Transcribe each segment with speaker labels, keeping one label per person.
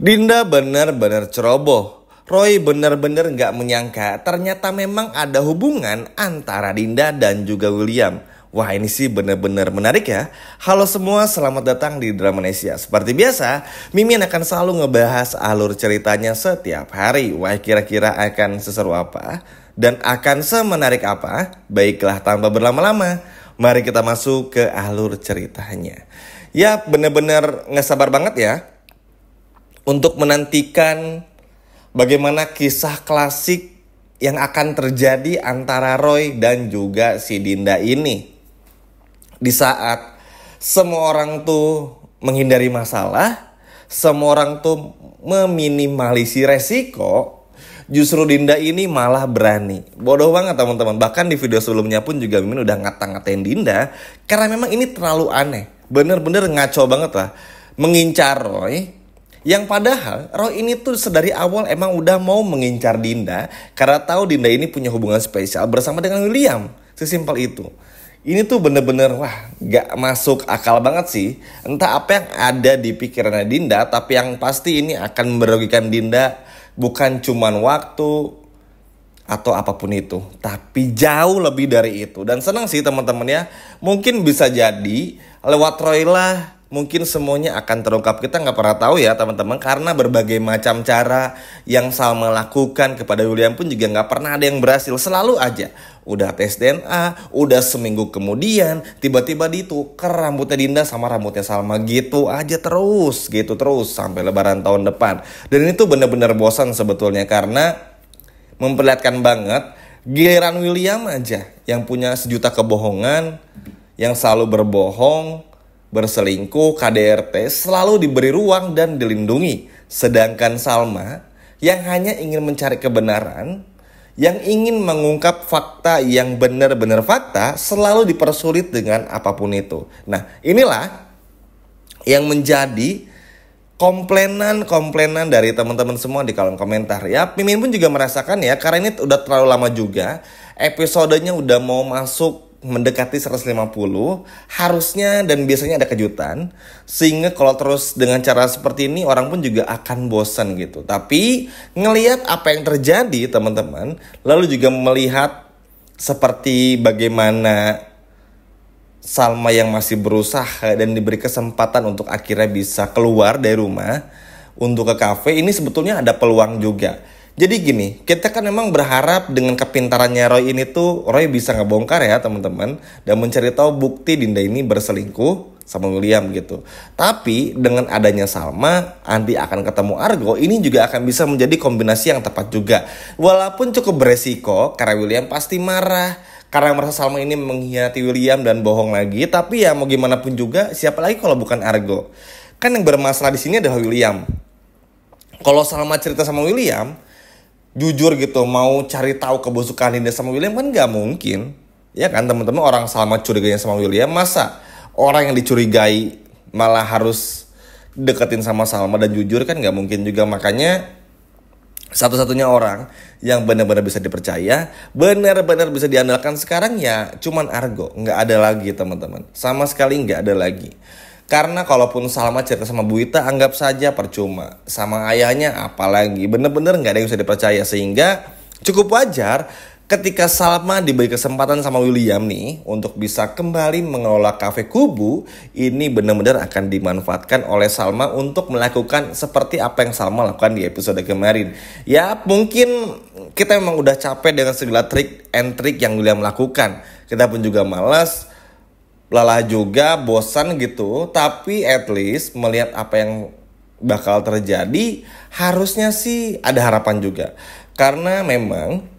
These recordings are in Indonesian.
Speaker 1: Dinda benar-benar ceroboh. Roy benar-benar nggak menyangka ternyata memang ada hubungan antara Dinda dan juga William. Wah, ini sih benar-benar menarik ya. Halo semua, selamat datang di Dramanesia. Seperti biasa, Mimin akan selalu ngebahas alur ceritanya setiap hari. Wah, kira-kira akan seseru apa? Dan akan semenarik apa? Baiklah, tanpa berlama-lama, mari kita masuk ke alur ceritanya. Ya, benar-benar nggak sabar banget ya untuk menantikan bagaimana kisah klasik yang akan terjadi antara Roy dan juga si Dinda ini. Di saat semua orang tuh menghindari masalah, semua orang tuh meminimalisi resiko, justru Dinda ini malah berani. Bodoh banget teman-teman. Bahkan di video sebelumnya pun juga Mimin udah ngata-ngatain Dinda karena memang ini terlalu aneh. Bener-bener ngaco banget lah. Mengincar Roy, yang padahal Roy ini tuh sedari awal emang udah mau mengincar Dinda karena tahu Dinda ini punya hubungan spesial bersama dengan William. Sesimpel itu. Ini tuh bener-bener wah gak masuk akal banget sih. Entah apa yang ada di pikirannya Dinda, tapi yang pasti ini akan merugikan Dinda bukan cuman waktu atau apapun itu, tapi jauh lebih dari itu. Dan senang sih teman-teman ya, mungkin bisa jadi lewat Roy lah mungkin semuanya akan terungkap. Kita nggak pernah tahu ya teman-teman, karena berbagai macam cara yang Salma lakukan kepada William pun juga nggak pernah ada yang berhasil. Selalu aja udah tes DNA, udah seminggu kemudian tiba-tiba ditukar rambutnya Dinda sama rambutnya Salma, gitu aja terus sampai Lebaran tahun depan. Dan itu benar-benar bosan sebetulnya karena memperlihatkan banget giliran William aja yang punya sejuta kebohongan, yang selalu berbohong, berselingkuh, KDRT, selalu diberi ruang dan dilindungi. Sedangkan Salma yang hanya ingin mencari kebenaran, yang ingin mengungkap fakta yang benar-benar fakta, selalu dipersulit dengan apapun itu. Nah, inilah yang menjadi komplainan dari teman-teman semua di kolom komentar. Ya, Mimin pun juga merasakan ya, karena ini udah terlalu lama juga. Episodenya udah mau masuk mendekati 150, harusnya dan biasanya ada kejutan, sehingga kalau terus dengan cara seperti ini orang pun juga akan bosan gitu. Tapi ngelihat apa yang terjadi teman-teman, lalu juga melihat seperti bagaimana Salma yang masih berusaha dan diberi kesempatan untuk akhirnya bisa keluar dari rumah untuk ke kafe, ini sebetulnya ada peluang juga. Jadi gini, kita kan memang berharap dengan kepintarannya Roy ini tuh Roy bisa ngebongkar ya teman-teman, dan mencari tahu bukti Dinda ini berselingkuh sama William gitu. Tapi dengan adanya Salma, nanti akan ketemu Argo, ini juga akan bisa menjadi kombinasi yang tepat juga. Walaupun cukup beresiko karena William pasti marah karena merasa Salma ini mengkhianati William dan bohong lagi. Tapi ya mau gimana pun juga, siapa lagi kalau bukan Argo? Kan yang bermasalah di sini adalah William. Kalau Salma cerita sama William, jujur gitu mau cari tahu kebusukan Dinda sama William kan nggak mungkin, ya kan teman-teman. Orang Salma curiganya sama William, masa orang yang dicurigai malah harus deketin sama Salma dan jujur, kan nggak mungkin juga. Makanya satu-satunya orang yang benar-benar bisa dipercaya, benar-benar bisa diandalkan sekarang ya cuman Argo. Nggak ada lagi teman-teman, sama sekali nggak ada lagi. Karena kalaupun Salma cerita sama Bu Ita, anggap saja percuma. Sama ayahnya apalagi, bener-bener gak ada yang bisa dipercaya. Sehingga cukup wajar ketika Salma diberi kesempatan sama William nih untuk bisa kembali mengelola kafe Kubu. Ini benar-benar akan dimanfaatkan oleh Salma untuk melakukan seperti apa yang Salma lakukan di episode kemarin. Ya mungkin kita memang udah capek dengan segala trik and trik yang William lakukan. Kita pun juga malas, lelah juga, bosan gitu. Tapi at least melihat apa yang bakal terjadi, harusnya sih ada harapan juga. Karena memang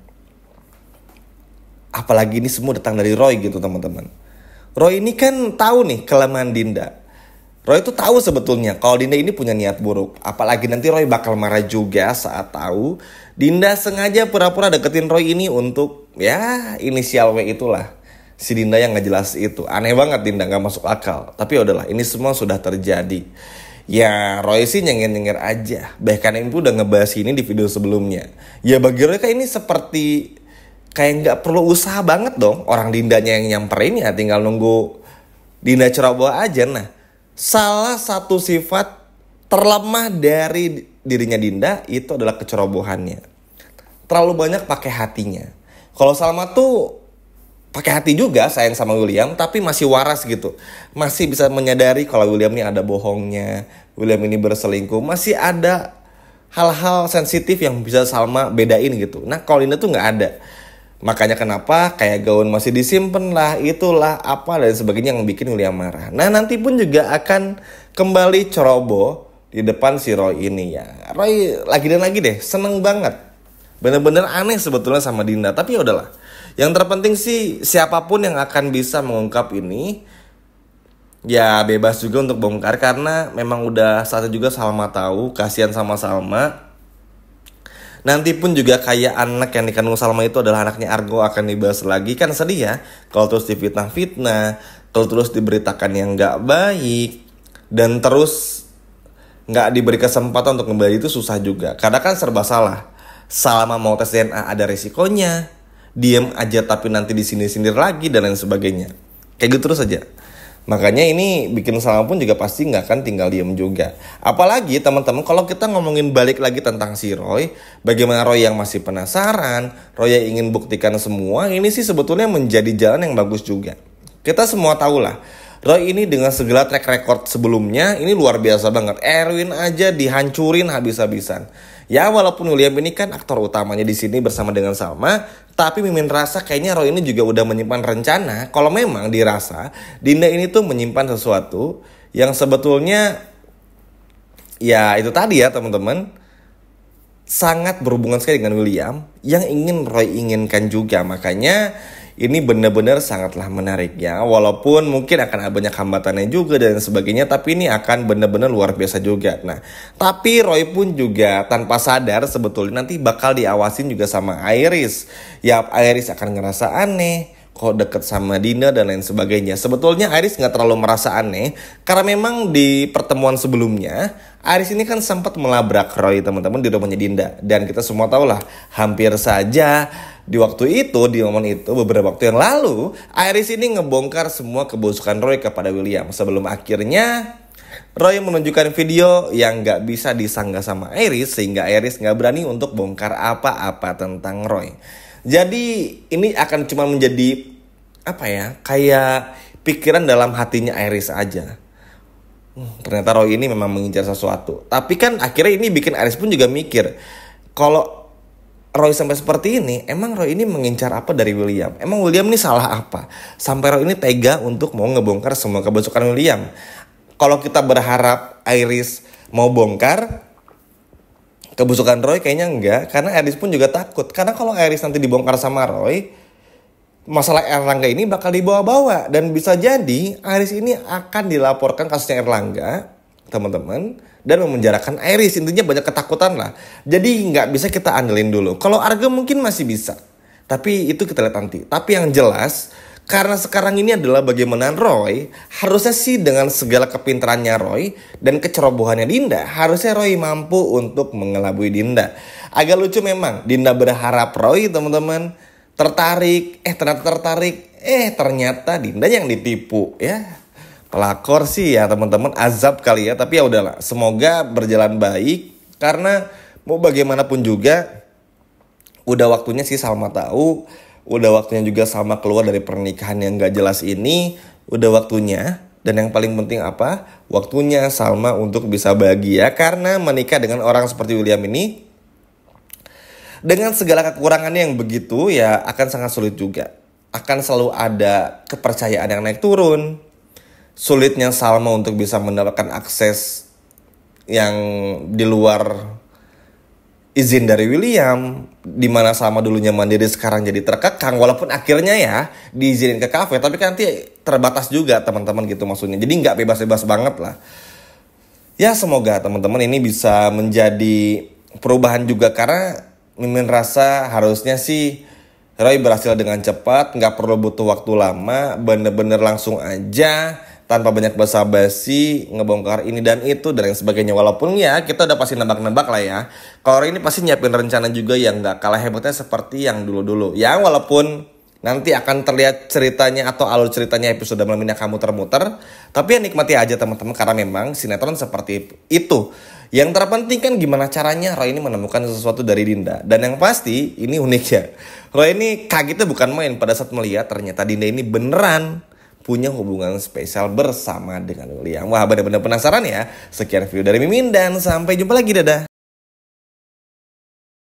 Speaker 1: apalagi ini semua datang dari Roy gitu teman-teman. Roy ini kan tahu nih kelemahan Dinda. Roy itu tahu sebetulnya kalau Dinda ini punya niat buruk. Apalagi nanti Roy bakal marah juga saat tahu Dinda sengaja pura-pura deketin Roy ini untuk ya inisial W itulah. Si Dinda yang gak jelas itu. Aneh banget, Dinda gak masuk akal. Tapi udahlah, ini semua sudah terjadi. Ya Roy sih nyengir-nyengir aja. Bahkan Ibu udah ngebahas ini di video sebelumnya. Ya bagi Roy kayak ini seperti kayak gak perlu usaha banget dong. Orang Dindanya yang nyamperin ya tinggal nunggu Dinda ceroboh aja. Nah, salah satu sifat terlemah dari dirinya Dinda itu adalah kecerobohannya. Terlalu banyak pakai hatinya. Kalau Salma tuh pakai hati juga sayang sama William, tapi masih waras gitu. Masih bisa menyadari kalau William ini ada bohongnya, William ini berselingkuh. Masih ada hal-hal sensitif yang bisa Salma bedain gitu. Nah kalau Dinda tuh nggak ada. Makanya kenapa kayak gaun masih disimpan lah, itulah apa dan sebagainya yang bikin William marah. Nah nanti pun juga akan kembali ceroboh di depan si Roy ini ya. Roy lagi dan lagi deh, seneng banget. Bener-bener aneh sebetulnya sama Dinda, tapi ya udahlah. Yang terpenting sih siapapun yang akan bisa mengungkap ini ya bebas juga untuk bongkar, karena memang udah saatnya juga Salma tahu, kasihan sama Salma. Nanti pun juga kayak anak yang dikandung Salma itu adalah anaknya Argo akan dibahas lagi. Kan sedih ya kalau terus difitnah-fitnah, kalau terus diberitakan yang gak baik, dan terus gak diberi kesempatan untuk kembali, itu susah juga. Karena kan serba salah. Salma mau tes DNA ada resikonya, diem aja tapi nanti disindir-sindir lagi dan lain sebagainya. Kayak gitu terus aja. Makanya ini bikin Salma pun juga pasti gak akan tinggal diem juga. Apalagi teman-teman kalau kita ngomongin balik lagi tentang si Roy, bagaimana Roy yang masih penasaran, Roy yang ingin buktikan semua, ini sih sebetulnya menjadi jalan yang bagus juga. Kita semua tahu lah, Roy ini dengan segala track record sebelumnya ini luar biasa banget. Erwin aja dihancurin habis-habisan. Ya walaupun William ini kan aktor utamanya di sini bersama dengan Salma, tapi Mimin rasa kayaknya Roy ini juga udah menyimpan rencana kalau memang dirasa Dinda ini tuh menyimpan sesuatu yang sebetulnya ya itu tadi ya teman-teman, sangat berhubungan sekali dengan William yang ingin Roy inginkan juga. Makanya ini benar-benar sangatlah menarik ya. Walaupun mungkin akan ada banyak hambatannya juga dan sebagainya, tapi ini akan benar-benar luar biasa juga. Nah, tapi Roy pun juga tanpa sadar sebetulnya nanti bakal diawasin juga sama Iris. Ya, Iris akan ngerasa aneh kok deket sama Dinda dan lain sebagainya. Sebetulnya Iris nggak terlalu merasa aneh karena memang di pertemuan sebelumnya Iris ini kan sempat melabrak Roy teman-teman di rumahnya Dinda, dan kita semua tahu lah hampir saja di waktu itu, di momen itu beberapa waktu yang lalu Iris ini ngebongkar semua kebusukan Roy kepada William sebelum akhirnya Roy menunjukkan video yang nggak bisa disanggah sama Iris sehingga Iris nggak berani untuk bongkar apa-apa tentang Roy. Jadi ini akan cuma menjadi apa ya, kayak pikiran dalam hatinya Iris aja. Ternyata Roy ini memang mengincar sesuatu. Tapi kan akhirnya ini bikin Iris pun juga mikir, kalau Roy sampai seperti ini, emang Roy ini mengincar apa dari William? Emang William ini salah apa? Sampai Roy ini tega untuk mau ngebongkar semua kebusukan William. Kalau kita berharap Iris mau bongkar kebusukan Roy, kayaknya enggak. Karena Iris pun juga takut. Karena kalau Iris nanti dibongkar sama Roy, masalah Erlangga ini bakal dibawa-bawa. Dan bisa jadi Iris ini akan dilaporkan kasusnya Erlangga, teman-teman, dan memenjarakan Iris. Intinya banyak ketakutan lah. Jadi nggak bisa kita andelin dulu. Kalau Arga mungkin masih bisa, tapi itu kita lihat nanti. Tapi yang jelas, karena sekarang ini adalah bagaimana Roy, harusnya sih dengan segala kepintarannya Roy dan kecerobohannya Dinda, harusnya Roy mampu untuk mengelabui Dinda. Agak lucu memang, Dinda berharap Roy teman-teman tertarik, ternyata Dinda yang ditipu ya. Pelakor sih ya teman-teman, azab kali ya, tapi ya udahlah, semoga berjalan baik karena mau bagaimanapun juga udah waktunya sih Salma tahu, udah waktunya juga Salma keluar dari pernikahan yang gak jelas ini, udah waktunya. Dan yang paling penting apa? Waktunya Salma untuk bisa bahagia karena menikah dengan orang seperti William ini dengan segala kekurangannya yang begitu ya akan sangat sulit juga. Akan selalu ada kepercayaan yang naik turun. Sulitnya Salma untuk bisa mendapatkan akses yang di luar izin dari William, di mana Salma dulunya mandiri sekarang jadi terkekang, walaupun akhirnya ya diizinin ke kafe, tapi kan nanti terbatas juga teman-teman gitu maksudnya. Jadi nggak bebas-bebas banget lah. Ya semoga teman-teman ini bisa menjadi perubahan juga, karena Mimin rasa harusnya sih Roy berhasil dengan cepat, nggak perlu butuh waktu lama, bener-bener langsung aja tanpa banyak basa-basi ngebongkar ini dan itu dan lain sebagainya. Walaupun ya kita udah pasti nebak-nebak lah ya, kalau Roy ini pasti nyiapin rencana juga yang nggak kalah hebatnya seperti yang dulu-dulu ya. Walaupun Nanti akan terlihat ceritanya atau alur ceritanya episode malam ini akan muter-muter. Tapi ya nikmati aja teman-teman, karena memang sinetron seperti itu. Yang terpenting kan gimana caranya Roy ini menemukan sesuatu dari Dinda. Dan yang pasti ini unik ya, Roy ini kagetnya bukan main pada saat melihat ternyata Dinda ini beneran punya hubungan spesial bersama dengan William. Wah, benar-benar penasaran ya. Sekian video dari Mimin dan sampai jumpa lagi, dadah.